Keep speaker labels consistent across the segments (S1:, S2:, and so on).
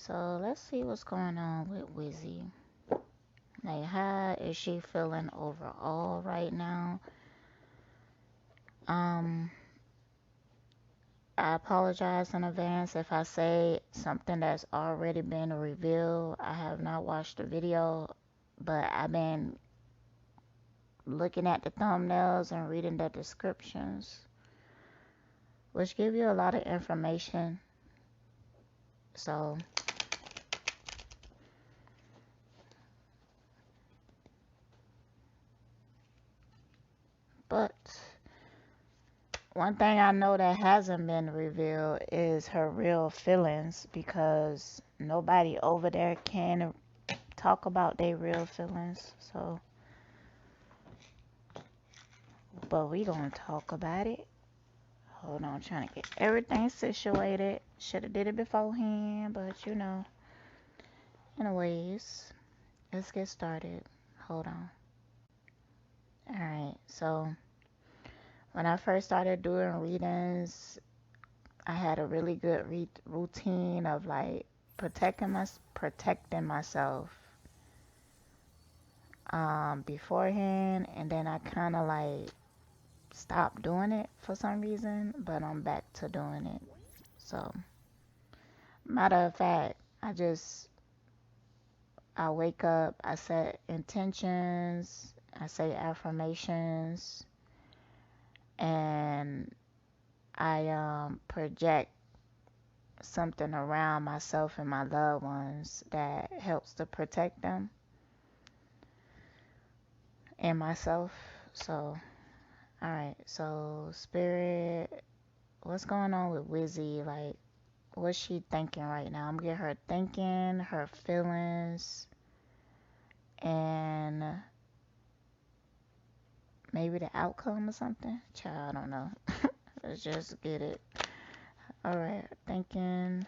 S1: So let's see what's going on with Wizzy. Like, how is she feeling overall right now? Um, I apologize in advance if I say something that's already been revealed. I have not watched the video, but I've been looking at the thumbnails and reading the descriptions, which give you a lot of information. So, but one thing I know that hasn't been revealed is her real feelings because nobody over there can talk about their real feelings. So, but we gonna talk about it. Hold on, trying to get everything situated. Should have did it beforehand, but you know. Anyways, let's get started. Hold on. Alright, so when I first started doing readings, I had a really good routine of like protecting myself beforehand, and then I kind of like stopped doing it for some reason, but I'm back to doing it. So, matter of fact, I wake up, I set intentions, I say affirmations, and I project something around myself and my loved ones that helps to protect them and myself. So, alright, so Spirit, what's going on with Wizzy? Like, what's she thinking right now? I'm gonna get her thinking, her feelings, and maybe the outcome or something. Child, I don't know. Let's just get it. Alright, thinking.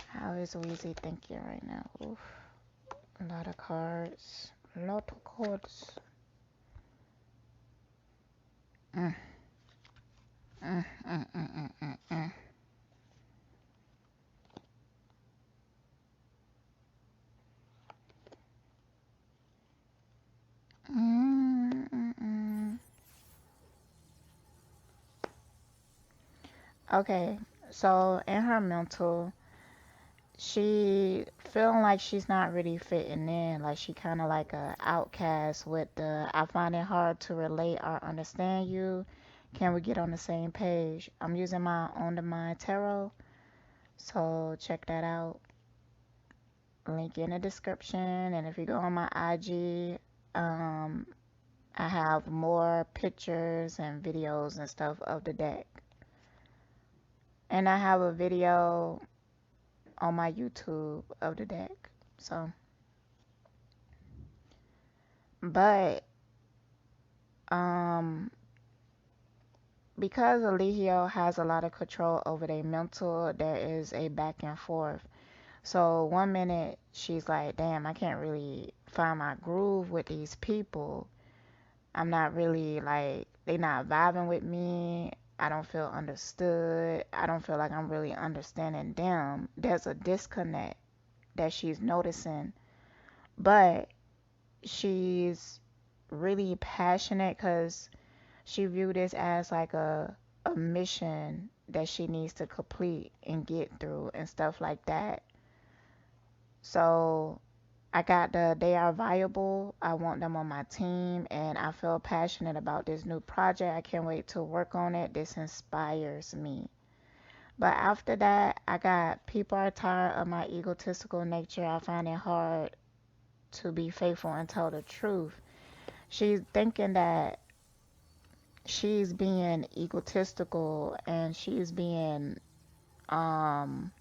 S1: How is Wheezy thinking right now? Oof. A lot of cards. A lot of cards. Mm, mm, mm, mm, mm, mm, mm. Mm, mm, mm. Okay, so in her mental, she feeling like she's not really fitting in. Like she kind of like a outcast with the I find it hard to relate or understand you. Can we get on the same page? I'm using my On the Mind Tarot, so check that out. Link in the description. And if you go on my IG, um, I have more pictures and videos and stuff of the deck. And I have a video on my YouTube of the deck. So, but um, because Eligio has a lot of control over their mental, there is a back and forth. So one minute she's like, damn, I can't really find my groove with these people. I'm not really like, they not vibing with me. I don't feel understood. I don't feel like I'm really understanding them. There's a disconnect that she's noticing. But she's really passionate because she viewed this as like a mission that she needs to complete and get through and stuff like that. So I got they are viable. I want them on my team and I feel passionate about this new project. I can't wait to work on it. This inspires me. But after that, I got people are tired of my egotistical nature. I find it hard to be faithful and tell the truth. She's thinking that she's being egotistical and she's being um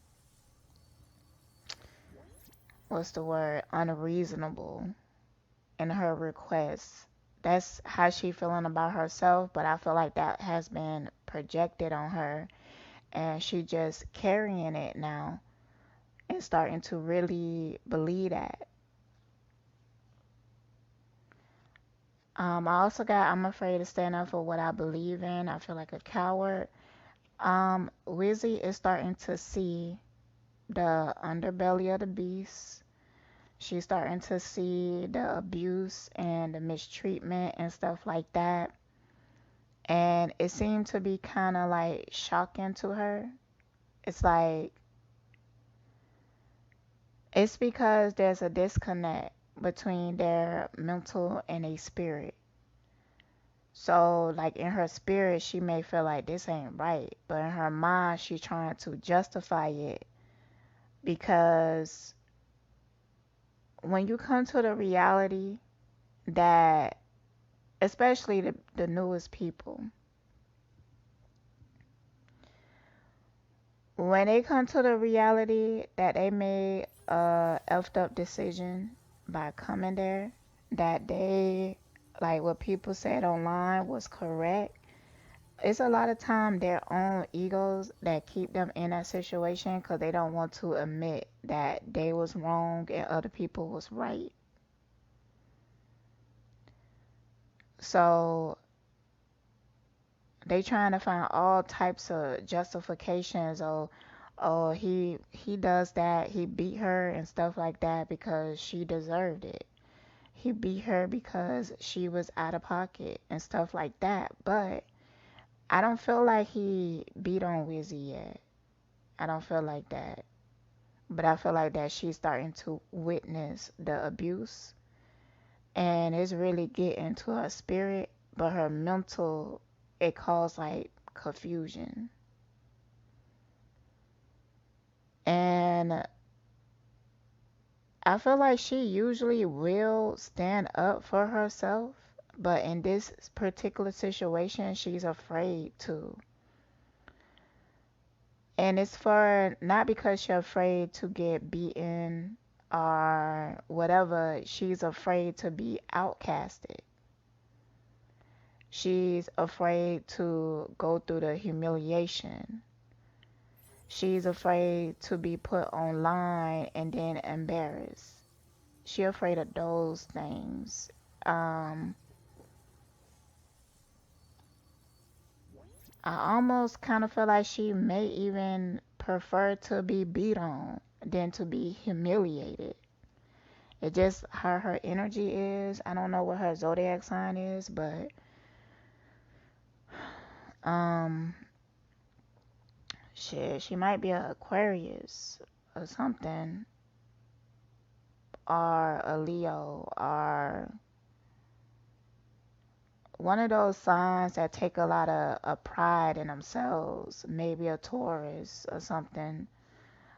S1: what's the word, unreasonable in her requests. That's how she feeling about herself, but I feel like that has been projected on her and she just carrying it now and starting to really believe that. I also got I'm afraid to stand up for what I believe in. I feel like a coward. Wizzy is starting to see the underbelly of the beast. She's starting to see the abuse and the mistreatment and stuff like that. And it seemed to be kind of like shocking to her. It's like, it's because there's a disconnect between their mental and a spirit. So, like in her spirit, she may feel like this ain't right, but in her mind, she's trying to justify it because when you come to the reality that, especially the newest people, when they come to the reality that they made a effed up decision by coming there, that they, like what people said online was correct, it's a lot of time their own egos that keep them in that situation because they don't want to admit that they was wrong and other people was right. So they trying to find all types of justifications. Oh, he does that. He beat her and stuff like that because she deserved it. He beat her because she was out of pocket and stuff like that. But I don't feel like he beat on Wizzy yet. I don't feel like that. But I feel like that she's starting to witness the abuse and it's really getting to her spirit, but her mental, it caused like confusion. And I feel like she usually will stand up for herself, but in this particular situation, she's afraid to. And it's for not because she's afraid to get beaten or whatever, she's afraid to be outcasted. She's afraid to go through the humiliation. She's afraid to be put online and then embarrassed. She's afraid of those things. Um, I almost kind of feel like she may even prefer to be beat on than to be humiliated. It just her energy is. I don't know what her zodiac sign is, but um shit, she might be a Aquarius or something, or a Leo, or one of those signs that take a lot of pride in themselves, maybe a Taurus or something,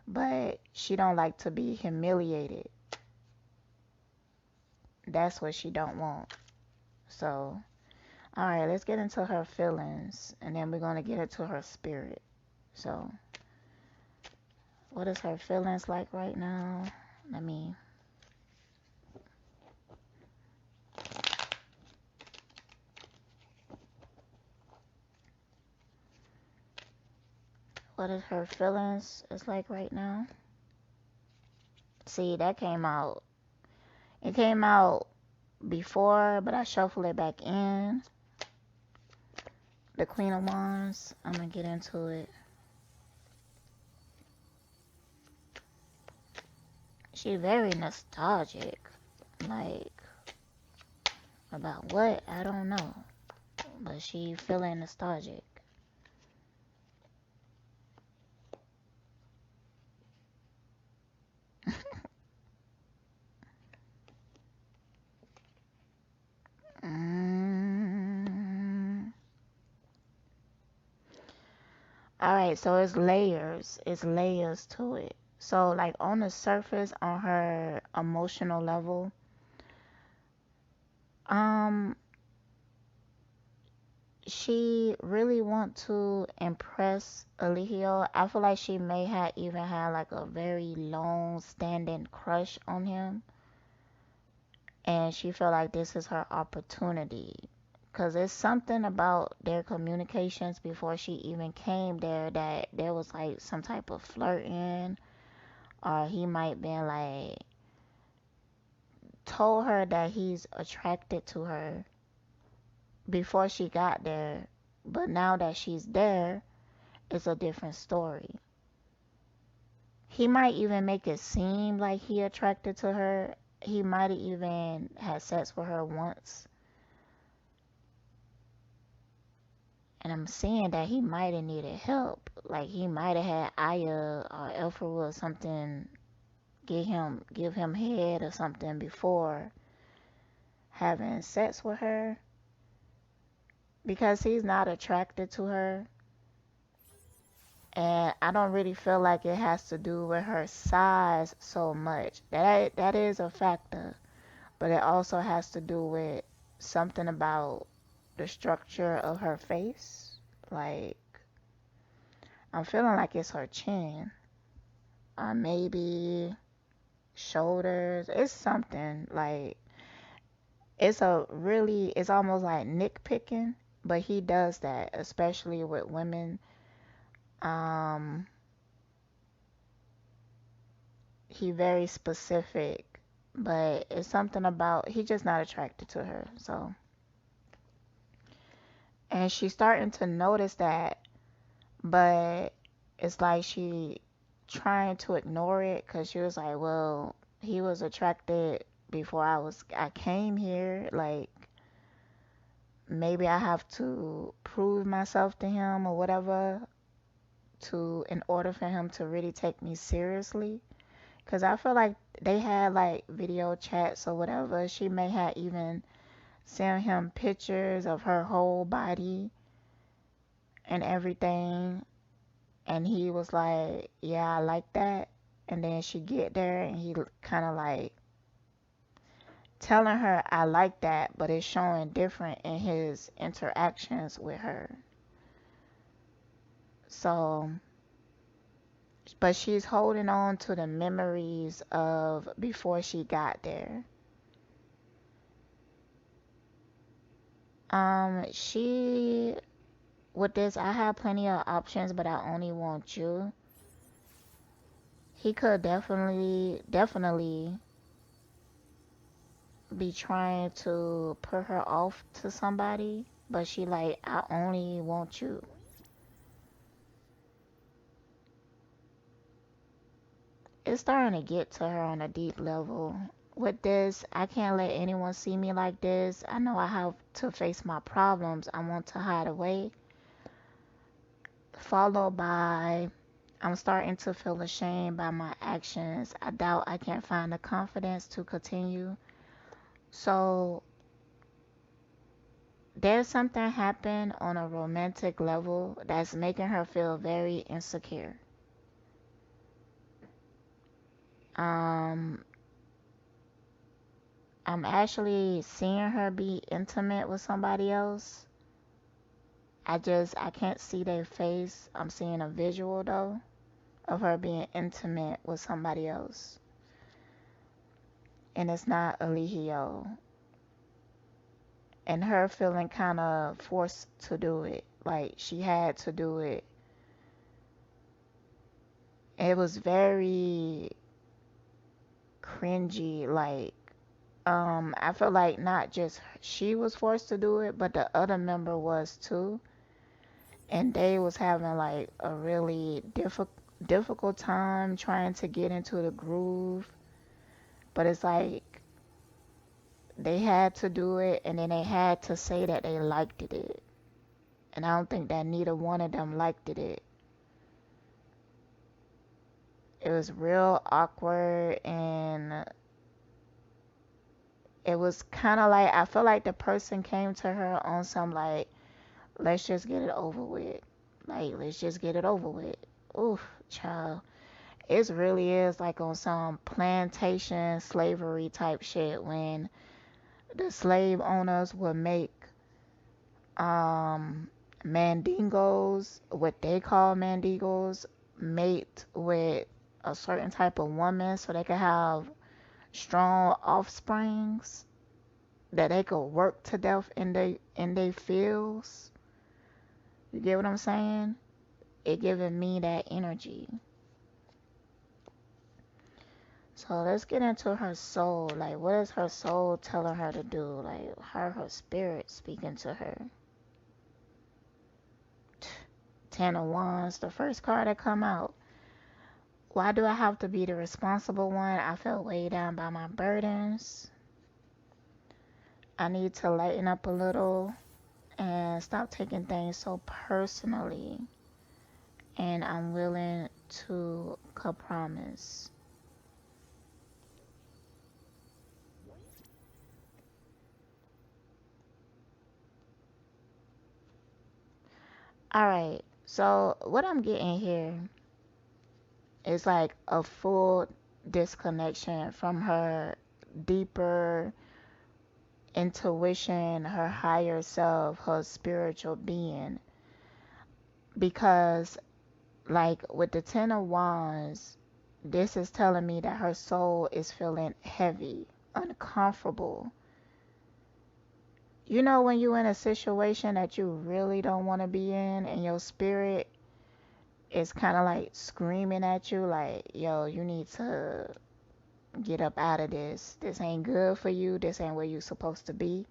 S1: but she don't like to be humiliated. That's what she don't want. So, all right, let's get into her feelings, and then we're gonna get into her spirit. So, what is her feelings like right now? Let me. What is her feelings is like right now? See, that came out. It came out before, but I shuffled it back in. The Queen of Wands. I'm gonna get into it. She very nostalgic. Like, about what? I don't know. But she feeling nostalgic. Mm. Alright, so it's layers. It's layers to it. So, like, on the surface, on her emotional level, um, she really want to impress Eligio. I feel like she may have even had like a very long standing crush on him. And she felt like this is her opportunity. Because it's something about their communications before she even came there that there was like some type of flirting. Or he might been like, told her that he's attracted to her before she got there. But now that she's there, it's a different story. He might even make it seem like he attracted to her. He might have even had sex with her once. And I'm seeing that he might have needed help. Like he might have had Aya or Alpha or something give him head or something before having sex with her. Because he's not attracted to her. And I don't really feel like it has to do with her size so much. That is a factor, but it also has to do with something about the structure of her face. Like I'm feeling like it's her chin, or maybe shoulders. It's something like it's almost like nitpicking, but he does that, especially with women. Um, he very specific, but it's something about he just not attracted to her. So, and she's starting to notice that, but it's like she trying to ignore it because she was like, well, he was attracted before I came here. Like maybe I have to prove myself to him or whatever to in order for him to really take me seriously. Cause I feel like they had like video chats or whatever. She may have even sent him pictures of her whole body and everything. And he was like, yeah, I like that. And then she get there and he kind of like telling her, I like that, but it's showing different in his interactions with her. So, but she's holding on to the memories of before she got there. She with this, I have plenty of options, but I only want you. He could definitely be trying to put her off to somebody, but she like, I only want you. It's starting to get to her on a deep level. With this, I can't let anyone see me like this. I know I have to face my problems. I want to hide away. Followed by, I'm starting to feel ashamed by my actions. I doubt I can find the confidence to continue. So there's something happen on a romantic level that's making her feel very insecure. Um, I'm actually seeing her be intimate with somebody else. I can't see their face. I'm seeing a visual though of her being intimate with somebody else. And it's not Eligio. And her feeling kind of forced to do it. Like she had to do it. It was very cringy. Like, I feel like not just she was forced to do it, but the other member was too. And they was having like a really difficult time trying to get into the groove. But it's like they had to do it and then they had to say that they liked it. And I don't think that neither one of them liked it. It was real awkward and it was kind of like I feel like the person came to her on some like, let's just get it over with. Like, let's just get it over with. Oof, child. It really is like on some plantation slavery type shit when the slave owners would make um mandingos, what they call mandingos, mate with a certain type of woman so they could have strong offsprings that they could work to death in they fields. You get what I'm saying? It giving me that energy. So let's get into her soul. Like, what is her soul telling her to do? Like, her spirit speaking to her. Ten of Wands, the first card that come out. Why do I have to be the responsible one? I feel weighed down by my burdens. I need to lighten up a little and stop taking things so personally. And I'm willing to compromise. Alright, so what I'm getting here is like a full disconnection from her deeper intuition, her higher self, her spiritual being. Because, like with the Ten of Wands, this is telling me that her soul is feeling heavy, uncomfortable. You know, when you're in a situation that you really don't want to be in, and your spirit is kind of like screaming at you, like, yo, you need to get up out of this. This ain't good for you. This ain't where you're supposed to be.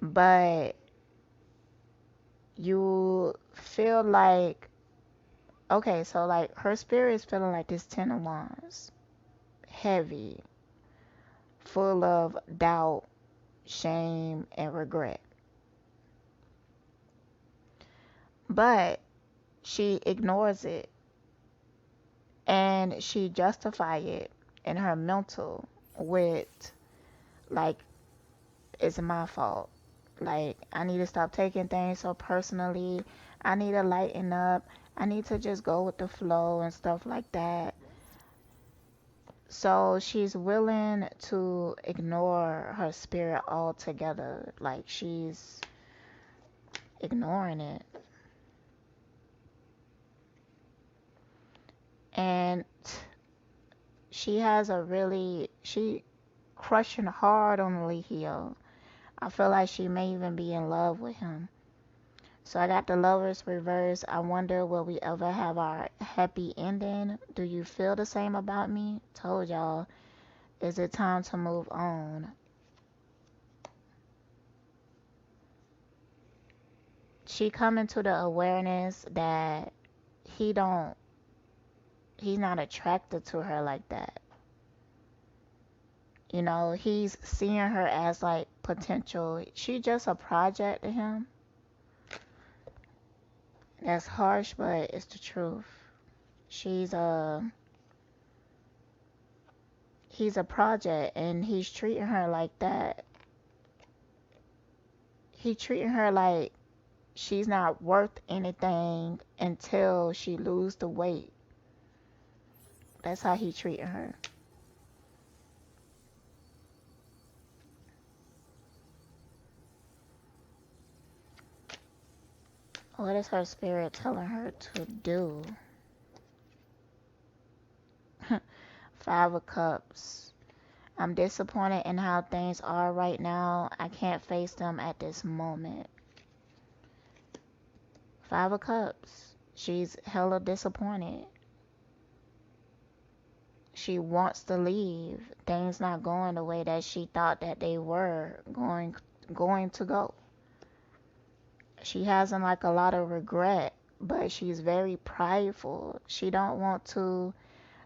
S1: But you feel like, okay, so like her spirit is feeling like this Ten of Wands, heavy, full of doubt, shame, and regret. But she ignores it and she justify it in her mental with, like, it's my fault. Like, I need to stop taking things so personally. I need to lighten up. I need to just go with the flow and stuff like that. So she's willing to ignore her spirit altogether. Like, she's ignoring it. And she crushing hard on Lehio. I feel like she may even be in love with him. So I got the Lovers reverse. I wonder, will we ever have our happy ending? Do you feel the same about me? Told y'all, is it time to move on? She coming to the awareness that he's not attracted to her like that. You know, he's seeing her as like potential. She just a project to him. That's harsh, but it's the truth. She's he's a project and he's treating her like that. He treating her like she's not worth anything until she lose the weight. That's how he treating her. What is her spirit telling her to do? Five of Cups. I'm disappointed in how things are right now. I can't face them at this moment. Five of Cups. She's hella disappointed. She wants to leave. Things not going the way that she thought that they were going to go. She hasn't like a lot of regret, but she's very prideful. She don't want to.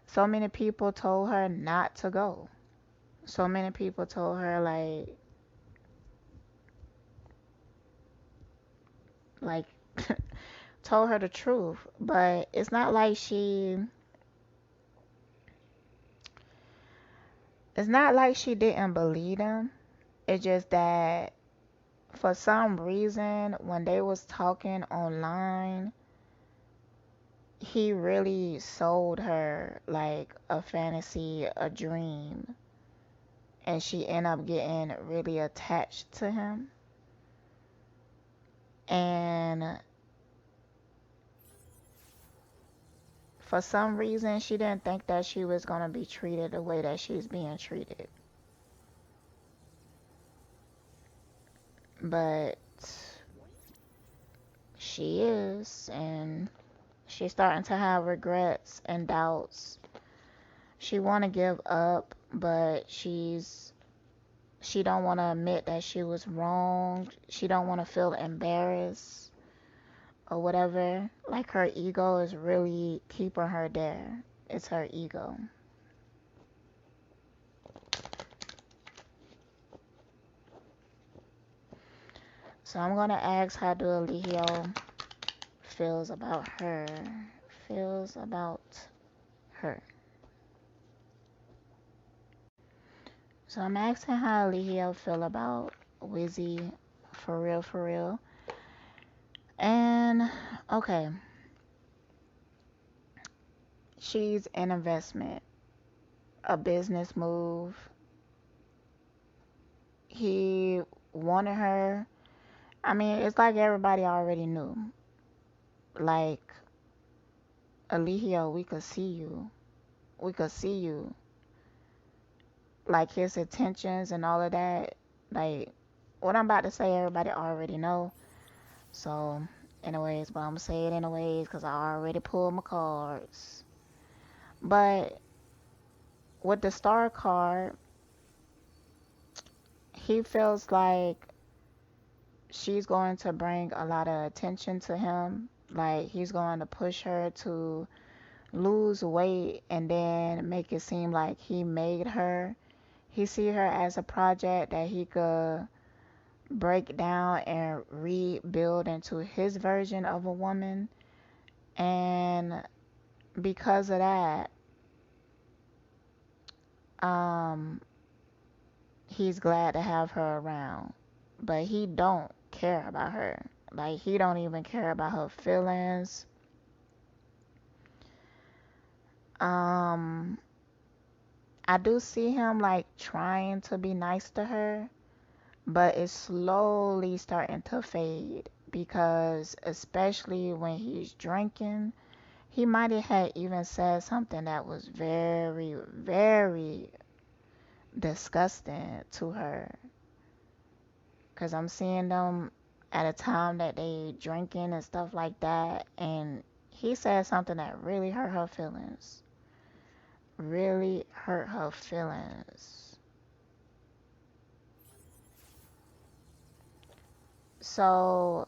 S1: So many people told her not to go. So many people told her like told her the truth, but it's not like she didn't believe them. It's just that for some reason when they was talking online, he really sold her like a fantasy, a dream, and she ended up getting really attached to him. And for some reason she didn't think that she was going to be treated the way that she's being treated. But she is, and she's starting to have regrets and doubts. She want to give up, but she don't want to admit that she was wrong. She don't want to feel embarrassed. or whatever. Like her ego is really keeping her there. It's her ego. So I'm gonna ask how do Leo feels about her. Feels about her. So I'm asking how Leo feel about Wizzy for real, for real. And okay, she's an investment, a business move. He wanted her. I mean, it's like everybody already knew. Like, Alihio, we could see you. We could see you. Like, his intentions and all of that. Like, what I'm about to say, everybody already know. So, anyways, but I'm gonna say it anyways because I already pulled my cards. But with the star card, he feels like she's going to bring a lot of attention to him. Like, he's going to push her to lose weight and then make it seem like he made her. He see her as a project that he could break down and rebuild into his version of a woman. And because of that, um, he's glad to have her around. But he don't care about her. Like, he don't even care about her feelings. Um, I do see him like trying to be nice to her, but it's slowly starting to fade because especially when he's drinking, he might have had even said something that was very, very disgusting to her. Cause I'm seeing them at a time that they drinking and stuff like that, and he said something that really hurt her feelings. Really hurt her feelings. So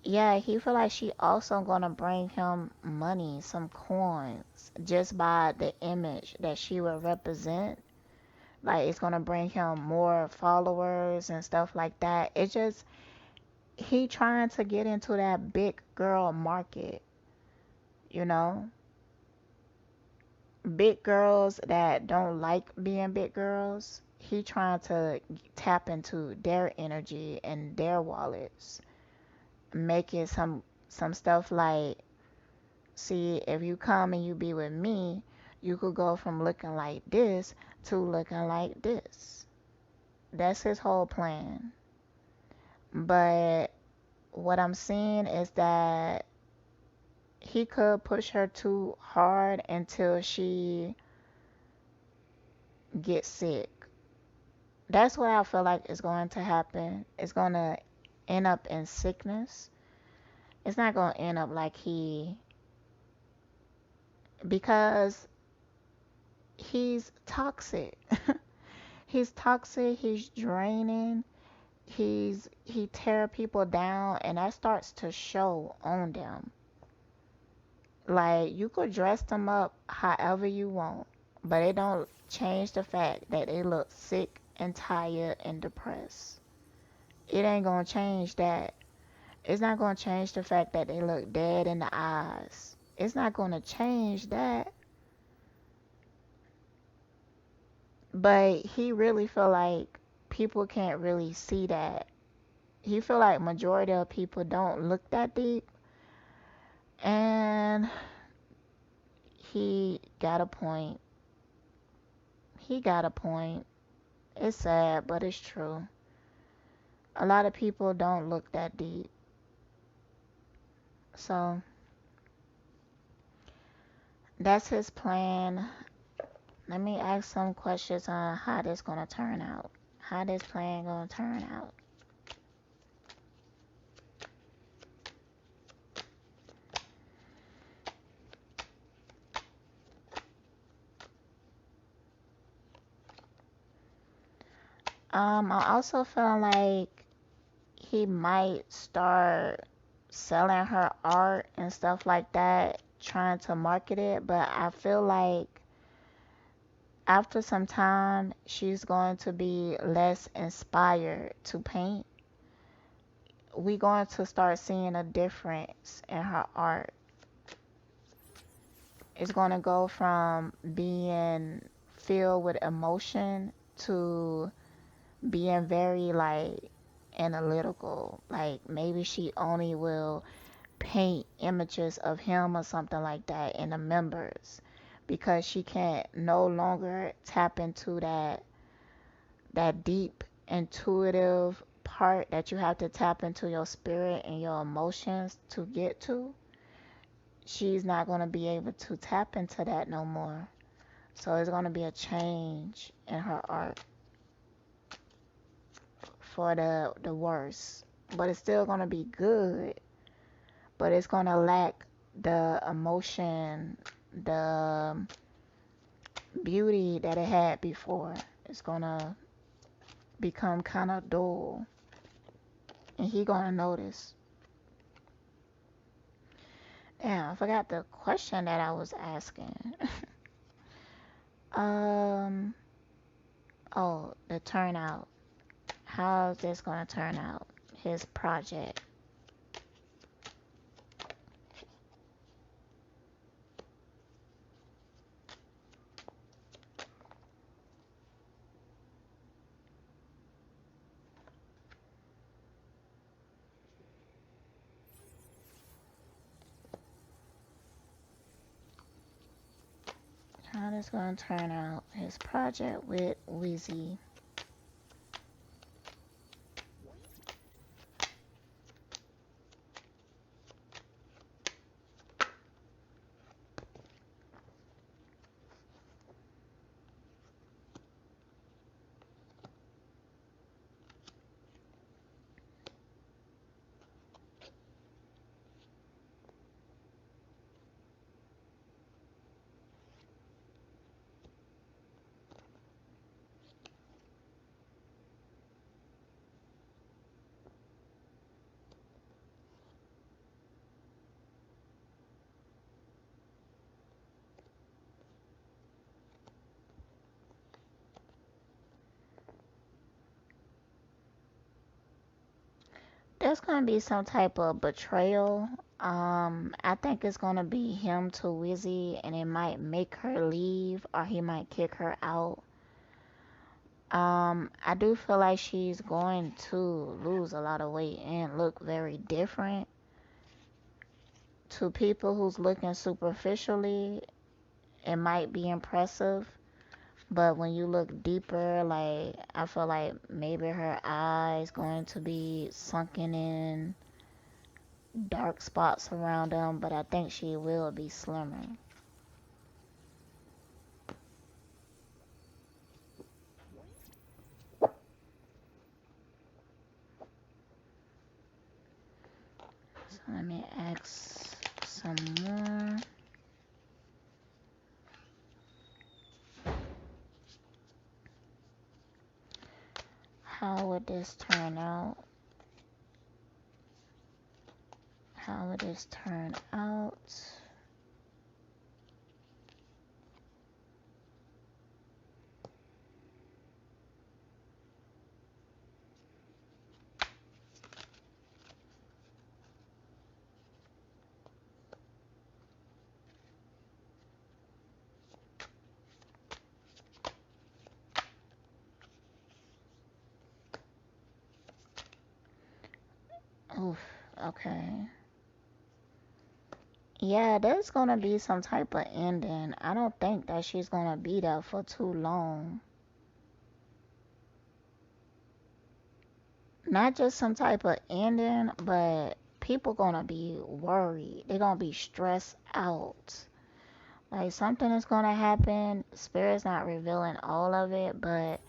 S1: yeah, he feel like she also gonna bring him money, some coins, just by the image that she will represent. Like it's gonna bring him more followers and stuff like that. It just he trying to get into that big girl market, you know? Big girls that don't like being big girls. He trying to tap into their energy and their wallets. Make it some stuff like, see, if you come and you be with me, you could go from looking like this to looking like this. That's his whole plan. But what I'm seeing is that he could push her too hard until she gets sick. That's what I feel like is going to happen. It's going to end up in sickness. It's not going to end up like because he's toxic. He's toxic, he's draining, he tear people down and that starts to show on them. Like you could dress them up however you want, but it don't change the fact that they look sick and tired and depressed. It ain't gonna change that. It's not gonna change the fact that they look dead in the eyes. It's not gonna change that. But he really feel like people can't really see that. He feel like majority of people don't look that deep, and he got a point. He got a point. It's sad, but it's true. A lot of people don't look that deep. So that's his plan. Let me ask some questions on how this gonna turn out. How this plan gonna turn out. I also feel like he might start selling her art and stuff like that, trying to market it. But I feel like after some time, she's going to be less inspired to paint. We going to start seeing a difference in her art. It's going to go from being filled with emotion to being very like analytical. Like maybe she only will paint images of him or something like that in the members because she can't no longer tap into that deep intuitive part that you have to tap into your spirit and your emotions to get to. She's not going to be able to tap into that no more. So it's going to be a change in her art for the worse. But it's still going to be good, but it's going to lack the emotion, the beauty that it had before. It's going to become kind of dull. And he going to notice. Damn, I forgot the question that I was asking. um, oh, the turnout. How's this gonna turn out? His project. How this gonna turn out? His project with Wizzy. There's gonna be some type of betrayal. I think it's gonna be him to Wizzy, and it might make her leave, or he might kick her out. I do feel like she's going to lose a lot of weight and look very different. To people who's looking superficially, it might be impressive. But when you look deeper, like I feel like maybe her eyes going to be sunken in, dark spots around them, but I think she will be slimmer. So let me ask some more. How would this turn out? How would this turn out? Oof, okay. Yeah, there's gonna be some type of ending. I don't think that she's gonna be there for too long. Not just some type of ending, but people gonna be worried. They're gonna be stressed out. Like something is gonna happen. Spirit's not revealing all of it, but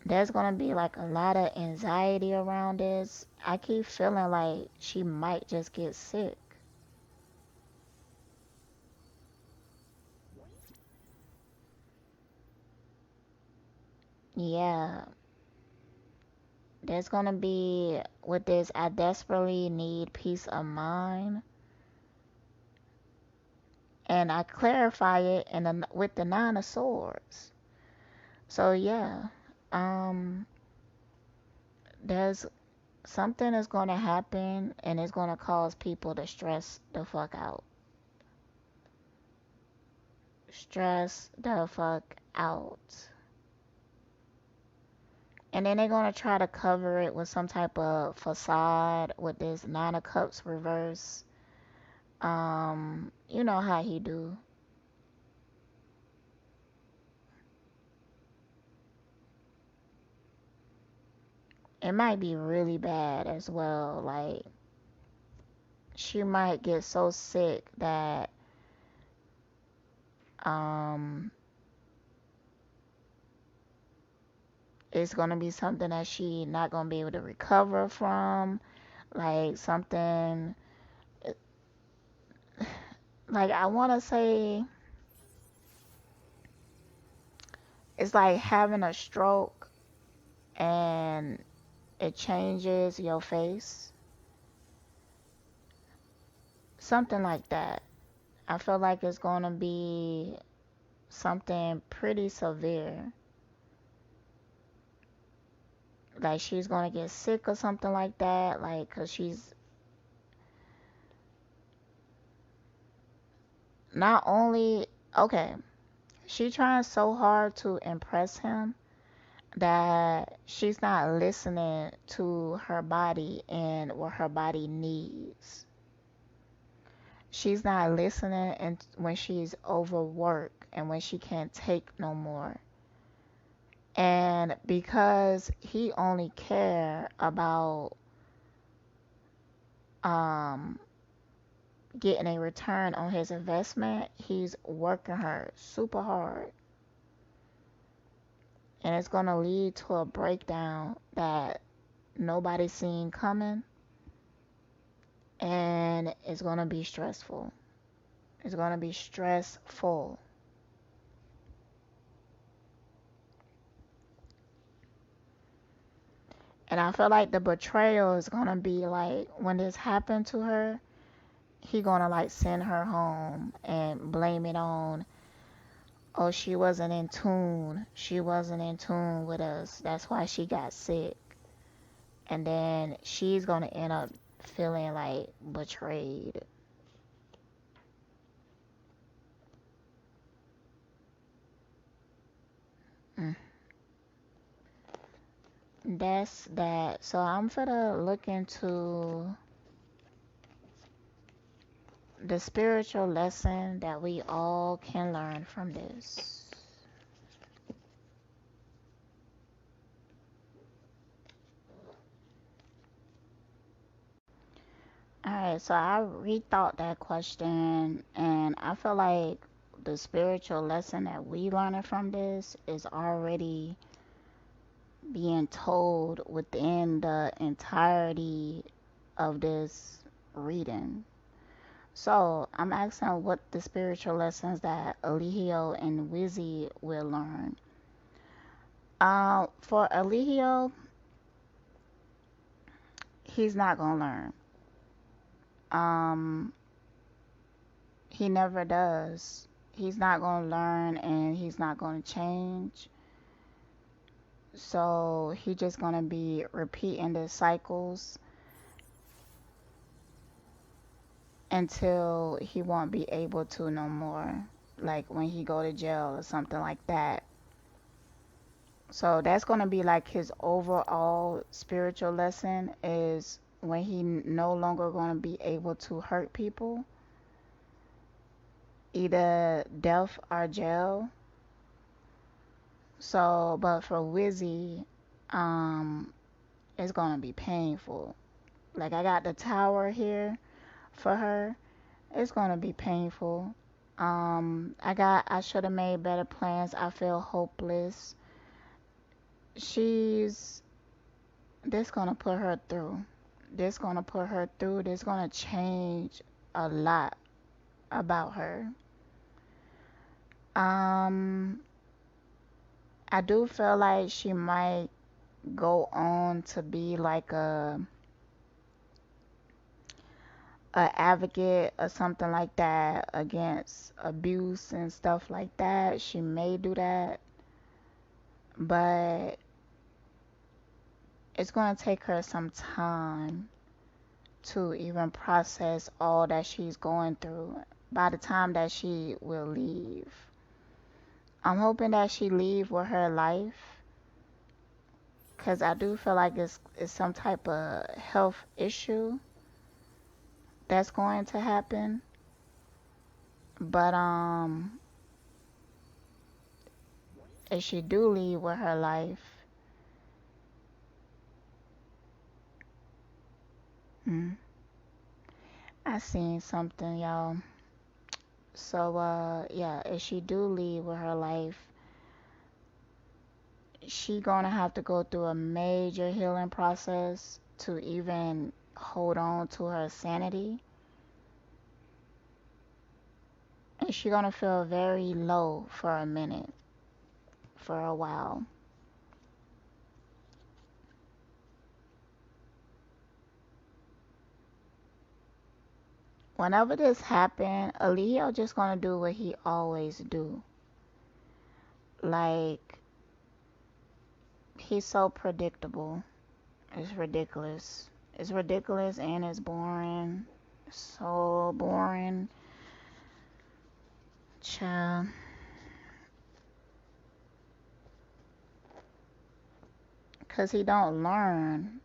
S1: there's gonna be like a lot of anxiety around this. I keep feeling like she might just get sick. Yeah, There's gonna be with this, I desperately need peace of mind, and I clarify it with the Nine of Swords. So yeah, um, there's something is gonna happen, and it's gonna cause people to stress the fuck out. Stress the fuck out. And then they're gonna try to cover it with some type of facade with this Nine of Cups reverse. You know how he do. It might be really bad as well. Like she might get so sick that um it's gonna be something that she not gonna be able to recover from. Like something like I wanna say it's like having a stroke and it changes your face. Something like that. I feel like it's gonna be something pretty severe. Like she's gonna get sick or something like that. Like, cause she's not only okay, she trying so hard to impress him that she's not listening to her body and what her body needs. She's not listening and when she's overworked and when she can't take no more. And because he only care about um getting a return on his investment, he's working her super hard. And it's gonna lead to a breakdown that nobody's seen coming, and it's gonna be stressful. It's gonna be stressful. And I feel like the betrayal is gonna be like when this happened to her, he gonna like send her home and blame it on, oh, she wasn't in tune. She wasn't in tune with us. That's why she got sick. And then she's gonna end up feeling like betrayed. Mm. That's that. So I'm gonna look into the spiritual lesson that we all can learn from this. Alright, so I rethought that question, and I feel like the spiritual lesson that we learning from this is already being told within the entirety of this reading. So I'm asking what the spiritual lessons that Alihio and Wizzy will learn. For Alihio, he's not gonna learn. Um, he never does. He's not gonna learn, and he's not gonna change. So he's just gonna be repeating the cycles until he won't be able to no more. Like when he go to jail or something like that. So that's gonna be like his overall spiritual lesson is when he no longer gonna be able to hurt people, either death or jail. So, but for Wizzy, um, it's gonna be painful. Like I got the tower here for her. It's gonna be painful. I should have made better plans. I feel hopeless. She's this gonna put her through. This gonna put her through. This gonna change a lot about her. Um, I do feel like she might. go on to be like a advocate or something like that against abuse and stuff like that. She may do that, but it's going to take her some time to even process all that she's going through by the time that she will leave. I'm hoping that she leave with her life, because I do feel like it's some type of health issue that's going to happen. But if she do leave with her life, hmm, I seen something, y'all. So yeah, if she do leave with her life, she gonna have to go through a major healing process to even hold on to her sanity. And she gonna feel very low for a minute, for a while. Whenever this happen, Alio just gonna do what he always do. Like, he's so predictable. It's ridiculous. It's ridiculous and it's boring. So boring. Child. Cause he don't learn.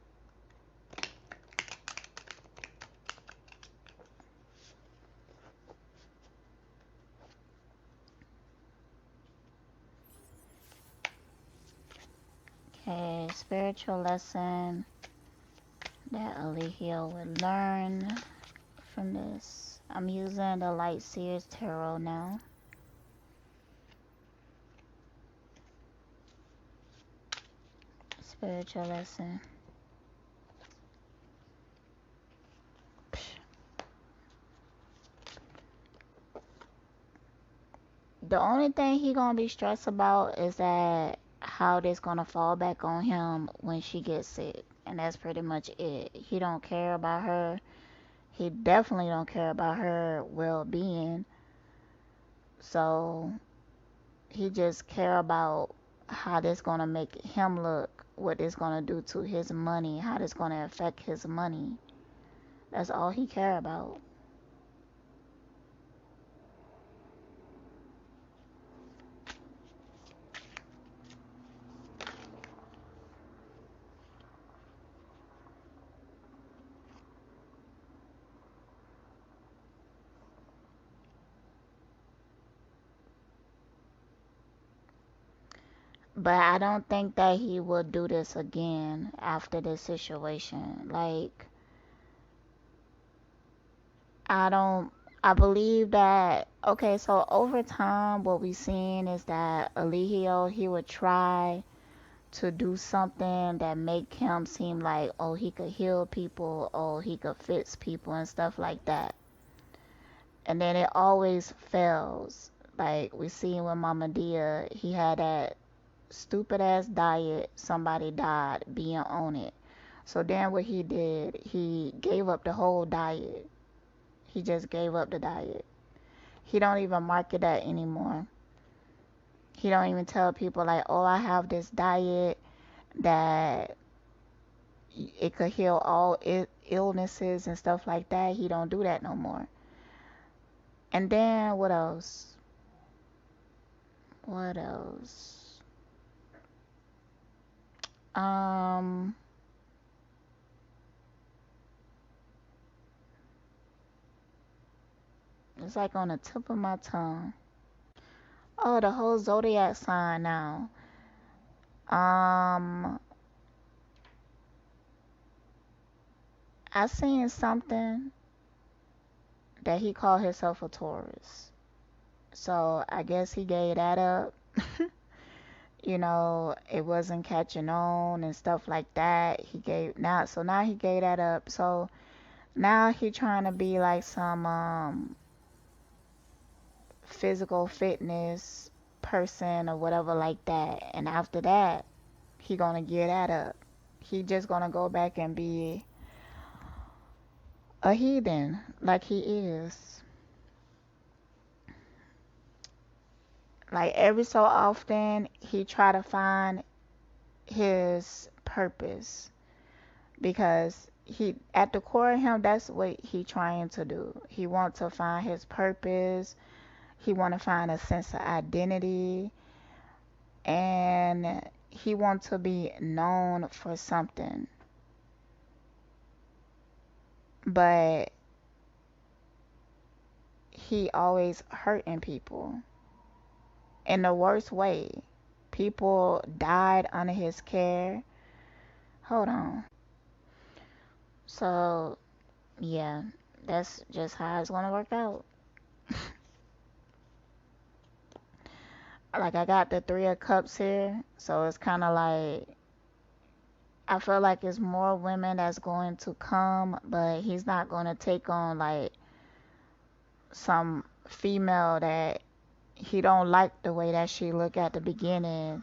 S1: Okay, spiritual lesson that Alihio would learn from this. I'm using the Light Seers Tarot now. Spiritual lesson. The only thing he gonna be stressed about is that how this gonna fall back on him when she gets sick. And that's pretty much it. He don't care about her. He definitely don't care about her well-being. So he just care about how this gonna make him look, what this gonna do to his money, how this gonna affect his money. That's all he care about. But I don't think that he will do this again after this situation. Like, I don't, I believe that, okay, so over time, what we seen is that Eligio, he would try to do something that make him seem like, oh, he could heal people, oh, he could fix people and stuff like that. And then it always fails. Like we seen with Mama Dia, he had that stupid ass diet, somebody died being on it. So then what he did, he gave up the whole diet. He just gave up the diet. He don't even market that anymore. He don't even tell people like, oh, I have this diet that it could heal all illnesses and stuff like that. He don't do that no more. And then what else? What else? Um, it's like on the tip of my tongue. Oh, the whole zodiac sign now. Um, I seen something that he called himself a Taurus. So I guess he gave that up. You know, it wasn't catching on and stuff like that. He gave now, so now he gave that up. So now he trying to be like some physical fitness person or whatever like that. And after that, he gonna get that up. He just gonna go back and be a heathen like he is. Like every so often he try to find his purpose because he at the core of him that's what he trying to do. He want to find his purpose. He want to find a sense of identity and he want to be known for something. But he always hurting people in the worst way. People died under his care. Hold on. So, yeah, that's just how it's gonna work out. Like, I got the Three of Cups here, so it's kind of like I feel like it's more women that's going to come, but he's not going to take on like some female that he don't like the way that she look at the beginning,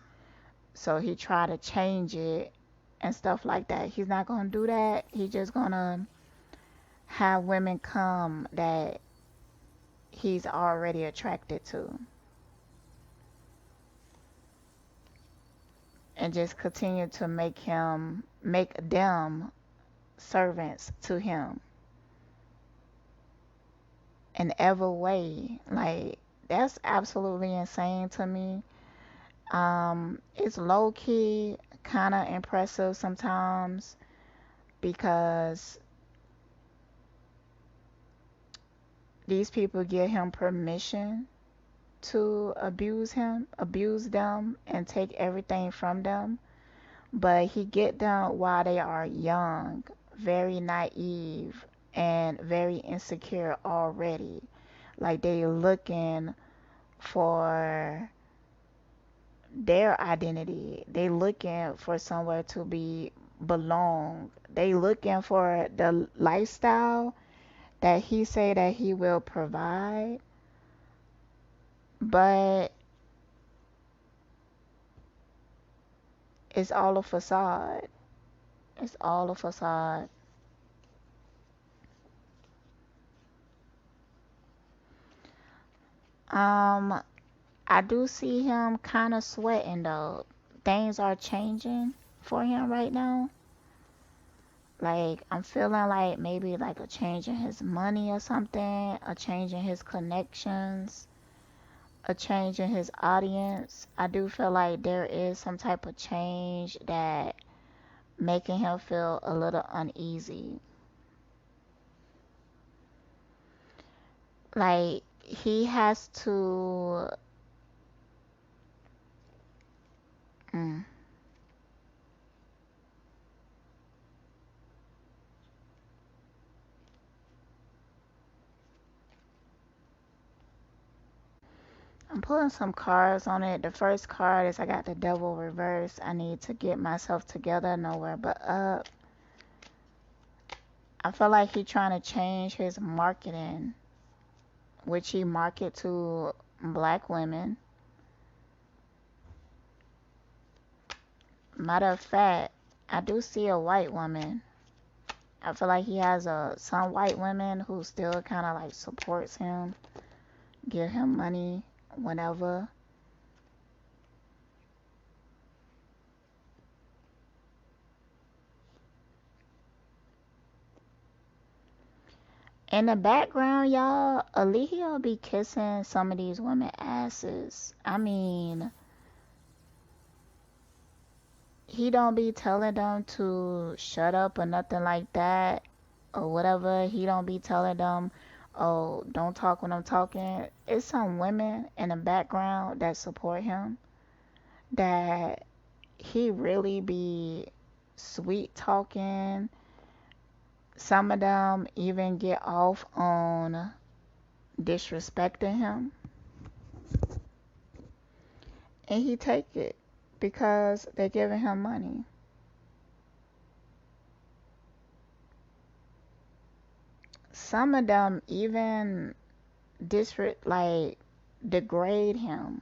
S1: so he try to change it and stuff like that. He's not gonna do that. He just gonna have women come that he's already attracted to and just continue to make them servants to him in every way. Like that's absolutely insane to me. It's low key kind of impressive sometimes because these people give him permission to abuse them, and take everything from them. But he get them while they are young, very naive, and very insecure already. Like they looking for their identity. They looking for somewhere to be belong. They looking for the lifestyle that he say that he will provide, but it's all a facade. It's all a facade. Um, I do see him kind of sweating though. Things are changing for him right now. Like I'm feeling like maybe like a change in his money or something, a change in his connections, a change in his audience. I do feel like there is some type of change that making him feel a little uneasy. Like he has to mm, I'm pulling some cards on it. The first card is I got the devil reverse. I need to get myself together, nowhere but up. I feel like he trying to change his marketing, which he market to black women. Matter of fact, I do see a white woman. I feel like he has some white women who still kind of like supports him, give him money whenever. In the background, y'all, Alihio be kissing some of these women asses. I mean, he don't be telling them to shut up or nothing like that or whatever. He don't be telling them, oh, don't talk when I'm talking. It's some women in the background that support him that he really be sweet talking. Some of them even get off on disrespecting him, and he take it because they're giving him money. Some of them even like degrade him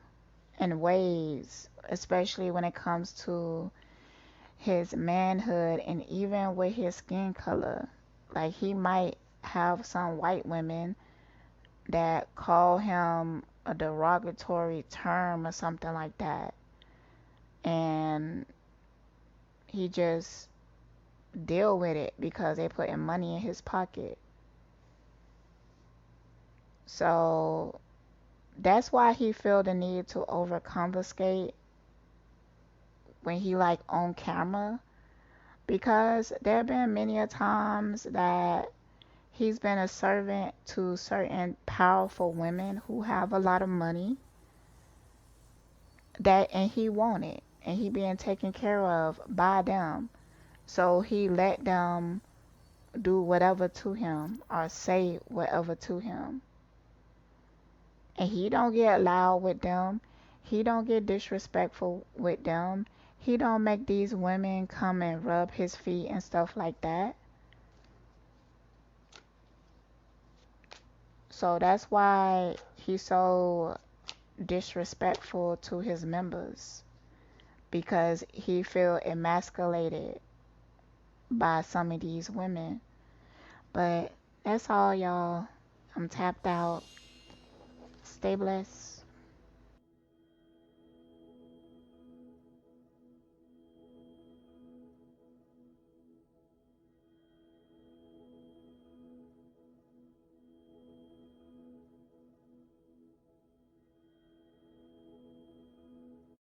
S1: in ways, especially when it comes to his manhood, and even with his skin color. Like he might have some white women that call him a derogatory term or something like that, and he just deal with it because they putting money in his pocket. So that's why he feel the need to over confiscate when he like on camera, because there have been many a times that he's been a servant to certain powerful women who have a lot of money, that and he wanted, and he being taken care of by them. So he let them do whatever to him or say whatever to him. And he don't get loud with them. He don't get disrespectful with them. He don't make these women come and rub his feet and stuff like that. So that's why he's so disrespectful to his members, because he feel emasculated by some of these women. But that's all, y'all. I'm tapped out. Stay blessed.